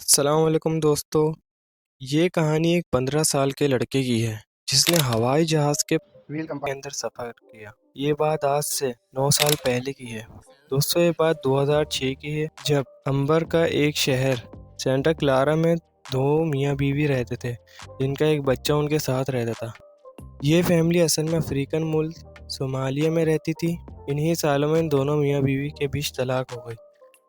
السلام علیکم دوستو، یہ کہانی ایک 15 سال کے لڑکے کی ہے جس نے ہوائی جہاز کے وہیل کے اندر سفر کیا۔ یہ بات آج سے 9 سال پہلے کی ہے۔ دوستو، یہ بات 2006 کی ہے جب امبر کا ایک شہر سینٹا کلارا میں دو میاں بیوی رہتے تھے جن کا ایک بچہ ان کے ساتھ رہتا تھا۔ یہ فیملی اصل میں افریقن ملک صومالیہ میں رہتی تھی۔ انہی سالوں میں ان دونوں میاں بیوی کے بیچ طلاق ہو گئی۔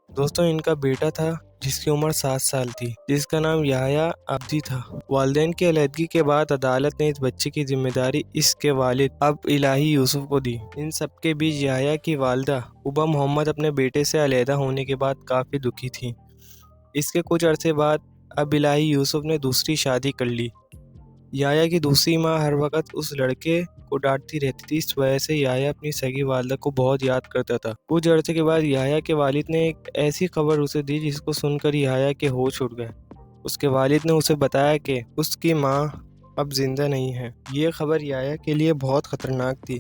دوستو، ان کا بیٹا تھا جس کی عمر 7 سال تھی، جس کا نام یحییٰ عبدی تھا۔ والدین کی علیحدگی کے بعد عدالت نے اس بچے کی ذمہ داری اس کے والد اب الہی یوسف کو دی۔ ان سب کے بیچ یحییٰ کی والدہ عبا محمد اپنے بیٹے سے علیحدہ ہونے کے بعد کافی دکھی تھیں۔ اس کے کچھ عرصے بعد اب الہی یوسف نے دوسری شادی کر لی۔ یحییٰ کی دوسری ماں ہر وقت اس لڑکے کو ڈانٹتی رہتی تھی، اس وجہ سے یحییٰ اپنی سگی والدہ کو بہت یاد کرتا تھا۔ کچھ عرصے کے بعد یحییٰ کے والد نے ایک ایسی خبر اسے دی جس کو سن کر یحییٰ کے ہوش اڑ گئے۔ اس کے والد نے اسے بتایا کہ اس کی ماں اب زندہ نہیں ہے۔ یہ خبر یحییٰ کے لیے بہت خطرناک تھی،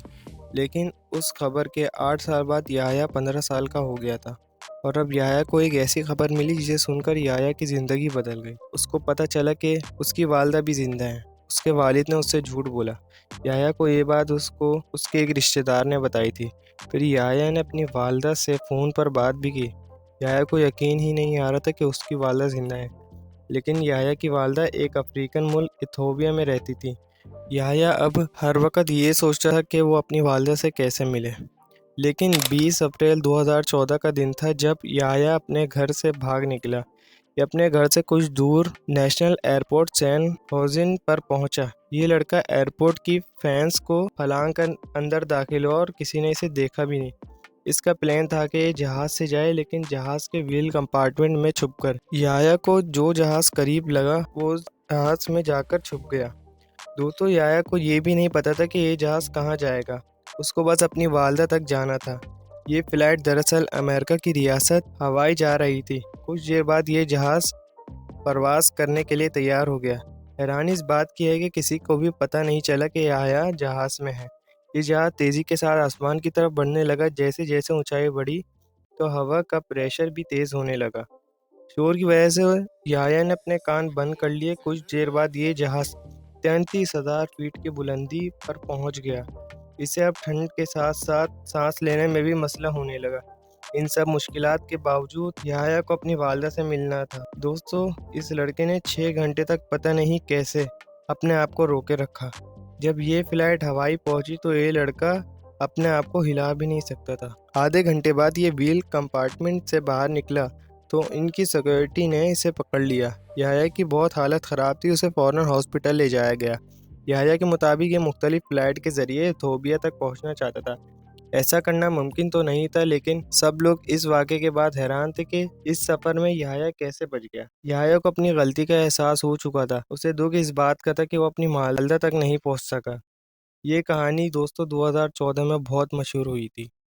لیکن اس خبر کے 8 سال بعد یحییٰ 15 سال کا ہو گیا تھا، اور اب یحییٰ کو ایک ایسی خبر ملی جسے سن کر یحییٰ کی زندگی بدل گئی۔ اس کو پتہ چلا کہ اس کی والدہ بھی زندہ ہیں۔ اس کے والد نے اس سے جھوٹ بولا۔ یحییٰ کو یہ بات اس کے ایک رشتہ دار نے بتائی تھی۔ پھر یحییٰ نے اپنی والدہ سے فون پر بات بھی کی۔ یحییٰ کو یقین ہی نہیں آ رہا تھا کہ اس کی والدہ زندہ ہے، لیکن یحییٰ کی والدہ ایک افریقن ملک ایتھوپیا میں رہتی تھی۔ یحییٰ اب ہر وقت یہ سوچتا تھا کہ وہ اپنی والدہ سے کیسے ملے۔ لیکن 20 اپریل 2014 کا دن تھا جب یحییٰ اپنے گھر سے بھاگ نکلا۔ یہ اپنے گھر سے کچھ دور نیشنل ایئرپورٹ سین ہوزن پر پہنچا۔ یہ لڑکا ایئرپورٹ کی فینس کو پھلانگ کر اندر داخل ہوا اور کسی نے اسے دیکھا بھی نہیں۔ اس کا پلان تھا کہ یہ جہاز سے جائے، لیکن جہاز کے وہیل کمپارٹمنٹ میں چھپ کر یحییٰ کو جو جہاز قریب لگا وہ جہاز میں جا کر چھپ گیا۔ دوستو، یحییٰ کو یہ بھی نہیں پتا تھا کہ یہ جہاز کہاں جائے گا۔ اس کو بس اپنی والدہ تک جانا تھا۔ یہ فلائٹ دراصل امریکہ کی ریاست ہوائی جا رہی تھی۔ کچھ دیر بعد یہ جہاز پرواز کرنے کے لیے تیار ہو گیا۔ حیرانی اس بات کی ہے کہ کسی کو بھی پتہ نہیں چلا کہ یحییٰ جہاز میں ہے۔ یہ جہاز تیزی کے ساتھ آسمان کی طرف بڑھنے لگا۔ جیسے جیسے اونچائی بڑھی تو ہوا کا پریشر بھی تیز ہونے لگا۔ شور کی وجہ سے یحییٰ نے اپنے کان بند کر لیے۔ کچھ دیر بعد یہ جہاز 33,000 فیٹ کی بلندی پر پہنچ گیا۔ اسے اب ٹھنڈ کے ساتھ ساتھ سانس لینے میں بھی مسئلہ ہونے لگا۔ ان سب مشکلات کے باوجود یحییٰ کو اپنی والدہ سے ملنا تھا۔ دوستو، اس لڑکے نے 6 گھنٹے تک پتہ نہیں کیسے اپنے آپ کو روکے رکھا۔ جب یہ فلائٹ ہوائی پہنچی تو یہ لڑکا اپنے آپ کو ہلا بھی نہیں سکتا تھا۔ آدھے گھنٹے بعد یہ وہیل کمپارٹمنٹ سے باہر نکلا تو ان کی سیکورٹی نے اسے پکڑ لیا۔ یحییٰ کی بہت حالت خراب تھی، اسے فوراً ہاسپٹل لے جایا گیا۔ یحییٰ کے مطابق یہ مختلف فلائٹ کے ذریعے ایتھوپیا تک پہنچنا چاہتا تھا۔ ایسا کرنا ممکن تو نہیں تھا، لیکن سب لوگ اس واقعے کے بعد حیران تھے کہ اس سفر میں یحییٰ کیسے بچ گیا۔ یحییٰ کو اپنی غلطی کا احساس ہو چکا تھا۔ اسے دکھ اس بات کا تھا کہ وہ اپنی والدہ تک نہیں پہنچ سکا۔ یہ کہانی دوستو 2014 میں بہت مشہور ہوئی تھی۔